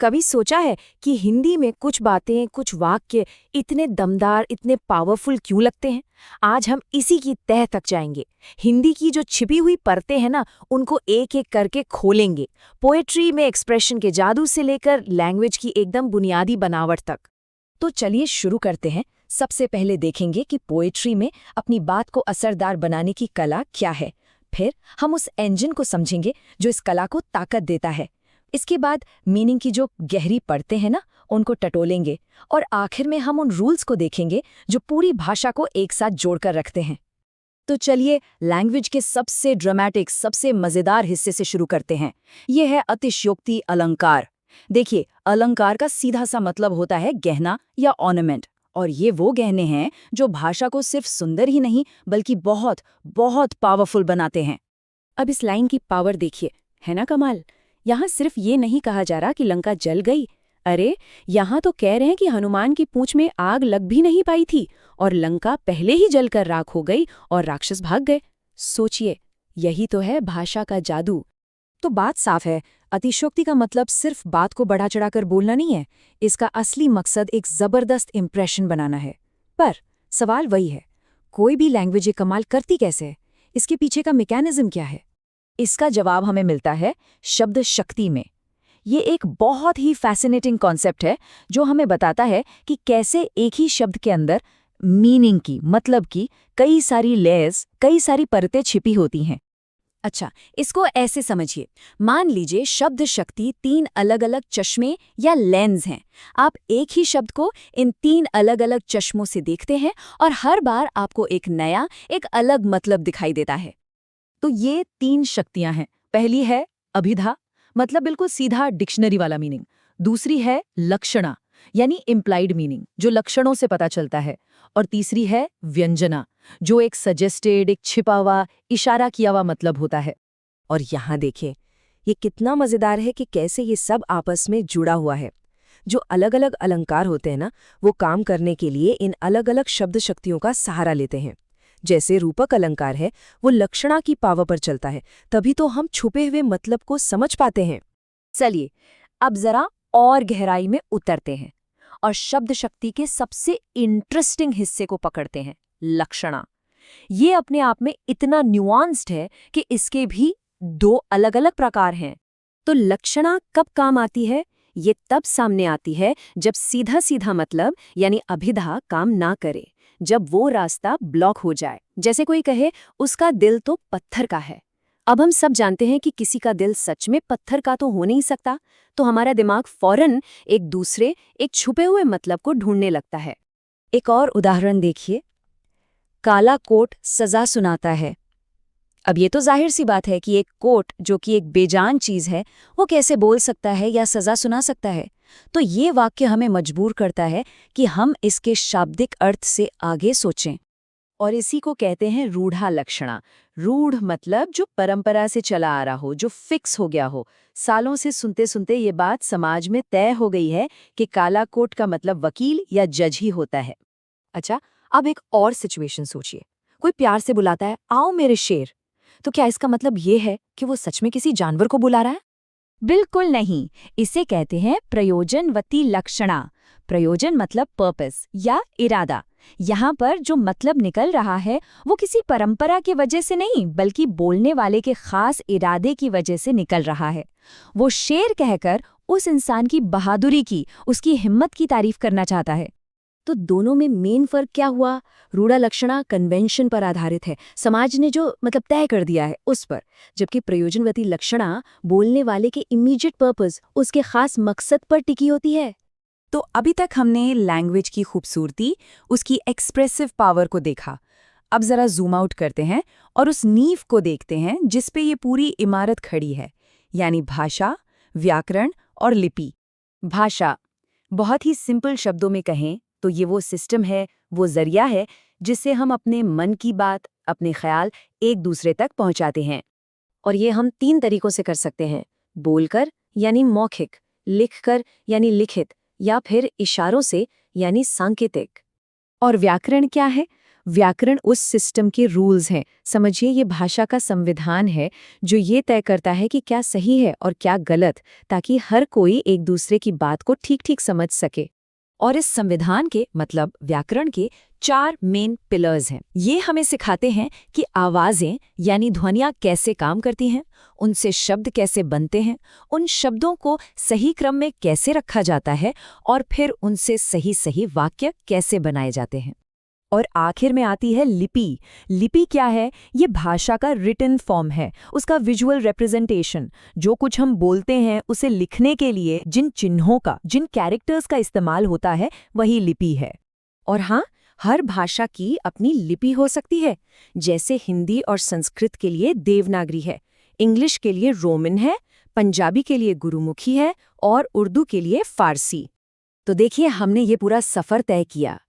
कभी सोचा है कि हिंदी में कुछ बातें, कुछ वाक्य इतने दमदार, इतने पावरफुल क्यों लगते हैं? आज हम इसी की तह तक जाएंगे। हिंदी की जो छिपी हुई परतें हैं ना, उनको एक एक करके खोलेंगे। पोएट्री में एक्सप्रेशन के जादू से लेकर लैंग्वेज की एकदम बुनियादी बनावट तक। तो चलिए शुरू करते हैं। सबसे पहले देखेंगे कि पोएट्री में अपनी बात को असरदार बनाने की कला क्या है। फिर हम उस इंजन को समझेंगे जो इस कला को ताकत देता है। इसके बाद मीनिंग की जो गहरी परतें हैं ना, उनको टटोलेंगे। और आखिर में हम उन रूल्स को देखेंगे जो पूरी भाषा को एक साथ जोड़कर रखते हैं। तो चलिए लैंग्वेज के सबसे ड्रामेटिक, सबसे मजेदार हिस्से से शुरू करते हैं। ये है अतिशयोक्ति अलंकार। देखिए, अलंकार का सीधा सा मतलब होता है गहना या ऑर्नामेंट। और ये वो गहने हैं जो भाषा को सिर्फ सुंदर ही नहीं बल्कि बहुत बहुत पावरफुल बनाते हैं। अब इस लाइन की पावर देखिए, है ना कमाल। यहाँ सिर्फ ये नहीं कहा जा रहा कि लंका जल गई। अरे, यहाँ तो कह रहे हैं कि हनुमान की पूंछ में आग लग भी नहीं पाई थी और लंका पहले ही जलकर राख हो गई और राक्षस भाग गए। सोचिए, यही तो है भाषा का जादू। तो बात साफ है, अतिशयोक्ति का मतलब सिर्फ बात को बढ़ा चढ़ाकर बोलना नहीं है। इसका असली मकसद एक जबरदस्त इंप्रेशन बनाना है। पर सवाल वही है, कोई भी लैंग्वेज ये कमाल करती कैसे है? इसके पीछे का मैकेनिज्म क्या है? इसका जवाब हमें मिलता है शब्द शक्ति में। ये एक बहुत ही फैसिनेटिंग कॉन्सेप्ट है जो हमें बताता है कि कैसे एक ही शब्द के अंदर मीनिंग की, मतलब की कई सारी लेयर्स, कई सारी परतें छिपी होती हैं। अच्छा, इसको ऐसे समझिए। मान लीजिए शब्द शक्ति 3 अलग अलग चश्मे या लेंस हैं। आप एक ही शब्द को इन 3 अलग अलग चश्मों से देखते हैं और हर बार आपको एक नया, एक अलग मतलब दिखाई देता है। तो ये 3 शक्तियां हैं। पहली है अभिधा, मतलब बिल्कुल सीधा डिक्शनरी वाला मीनिंग। दूसरी है लक्षणा, यानी इम्प्लाइड मीनिंग, जो लक्षणों से पता चलता है। और तीसरी है व्यंजना, जो एक सजेस्टेड, एक छिपा हुआ, इशारा किया हुआ मतलब होता है। और यहाँ देखिए, ये कितना मजेदार है कि कैसे ये सब आपस में जुड़ा हुआ है। जो अलग अलग अलंकार होते हैं ना, वो काम करने के लिए इन अलग अलग शब्द शक्तियों का सहारा लेते हैं। जैसे रूपक अलंकार है, वो लक्षणा की पावर पर चलता है, तभी तो हम छुपे हुए मतलब को समझ पाते हैं। चलिए अब जरा और गहराई में उतरते हैं और शब्द शक्ति के सबसे इंटरेस्टिंग हिस्से को पकड़ते हैं, लक्षणा। ये अपने आप में इतना न्यूआंस्ड है कि इसके भी 2 अलग अलग प्रकार हैं। तो लक्षणा कब काम आती है? ये तब सामने आती है जब सीधा सीधा मतलब यानी अभिधा काम ना करे, जब वो रास्ता ब्लॉक हो जाए। जैसे कोई कहे उसका दिल तो पत्थर का है। अब हम सब जानते हैं कि किसी का दिल सच में पत्थर का तो हो नहीं सकता, तो हमारा दिमाग फौरन एक छुपे हुए मतलब को ढूंढने लगता है। एक और उदाहरण देखिए, काला कोट सजा सुनाता है। अब ये तो जाहिर सी बात है कि एक कोट जो कि एक बेजान चीज है, वो कैसे बोल सकता है या सजा सुना सकता है? तो ये वाक्य हमें मजबूर करता है कि हम इसके शाब्दिक अर्थ से आगे सोचें। और इसी को कहते हैं रूढ़ा लक्षणा। रूढ़ मतलब जो परंपरा से चला आ रहा हो, जो फिक्स हो गया हो। सालों से सुनते सुनते ये बात समाज में तय हो गई है कि काला कोट का मतलब वकील या जज ही होता है। अच्छा, अब एक और सिचुएशन सोचिए। कोई प्यार से बुलाता है, आओ मेरे शेर। तो क्या इसका मतलब ये है कि वो सच में किसी जानवर को बुला रहा है? बिल्कुल नहीं। इसे कहते हैं प्रयोजनवती लक्षणा। प्रयोजन मतलब पर्पस या इरादा। यहाँ पर जो मतलब निकल रहा है वो किसी परंपरा की वजह से नहीं, बल्कि बोलने वाले के खास इरादे की वजह से निकल रहा है। वो शेर कहकर उस इंसान की बहादुरी की, उसकी हिम्मत की तारीफ करना चाहता है। तो दोनों में मेन फर्क क्या हुआ? रूढ़ा लक्षणा कन्वेंशन पर आधारित है, समाज ने जो मतलब तय कर दिया है उस पर, जबकि प्रयोजनवती लक्षणा बोलने वाले के इमीडिएट पर्पस, उसके खास मकसद पर टिकी होती है। तो अभी तक हमने लैंग्वेज की खूबसूरती, उसकी एक्सप्रेसिव पावर को देखा। अब जरा जूम आउट करते हैं और उस नींव को देखते हैं जिस पे ये पूरी इमारत खड़ी है, यानी भाषा, व्याकरण और लिपि। भाषा, बहुत ही सिंपल शब्दों में कहें तो ये वो सिस्टम है, वो जरिया है जिससे हम अपने मन की बात, अपने ख्याल एक दूसरे तक पहुंचाते हैं। और ये हम 3 तरीकों से कर सकते हैं, बोलकर यानी मौखिक, लिखकर यानी लिखित, या फिर इशारों से यानी सांकेतिक। और व्याकरण क्या है? व्याकरण उस सिस्टम के रूल्स हैं। समझिए ये भाषा का संविधान है जो ये तय करता है कि क्या सही है और क्या गलत, ताकि हर कोई एक दूसरे की बात को ठीक-ठीक समझ सके। और इस संविधान के मतलब व्याकरण के 4 मेन पिलर्स हैं। ये हमें सिखाते हैं कि आवाजें यानी ध्वनियाँ कैसे काम करती हैं, उनसे शब्द कैसे बनते हैं, उन शब्दों को सही क्रम में कैसे रखा जाता है और फिर उनसे सही-सही वाक्य कैसे बनाए जाते हैं। और आखिर में आती है लिपि। लिपि क्या है? ये भाषा का रिटन फॉर्म है, उसका विजुअल रिप्रेजेंटेशन। जो कुछ हम बोलते हैं उसे लिखने के लिए जिन चिन्हों का, जिन कैरेक्टर्स का इस्तेमाल होता है, वही लिपि है। और हाँ, हर भाषा की अपनी लिपि हो सकती है। जैसे हिंदी और संस्कृत के लिए देवनागरी है, इंग्लिश के लिए रोमन है, पंजाबी के लिए गुरुमुखी है और उर्दू के लिए फारसी। तो देखिए, हमने ये पूरा सफ़र तय किया।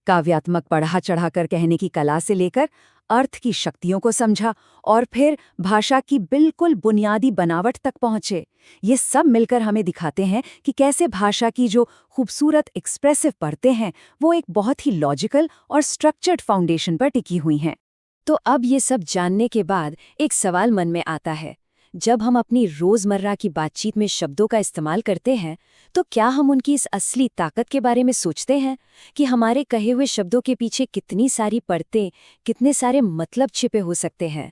काव्यात्मक बढ़ा चढ़ाकर कहने की कला से लेकर अर्थ की शक्तियों को समझा और फिर भाषा की बिल्कुल बुनियादी बनावट तक पहुंचे। ये सब मिलकर हमें दिखाते हैं कि कैसे भाषा की जो खूबसूरत एक्सप्रेसिव परतें हैं वो एक बहुत ही लॉजिकल और स्ट्रक्चर्ड फाउंडेशन पर टिकी हुई हैं। तो अब ये सब जानने के बाद एक सवाल मन में आता है, जब हम अपनी रोज़मर्रा की बातचीत में शब्दों का इस्तेमाल करते हैं, तो क्या हम उनकी इस असली ताकत के बारे में सोचते हैं कि हमारे कहे हुए शब्दों के पीछे कितनी सारी परतें, कितने सारे मतलब छिपे हो सकते हैं?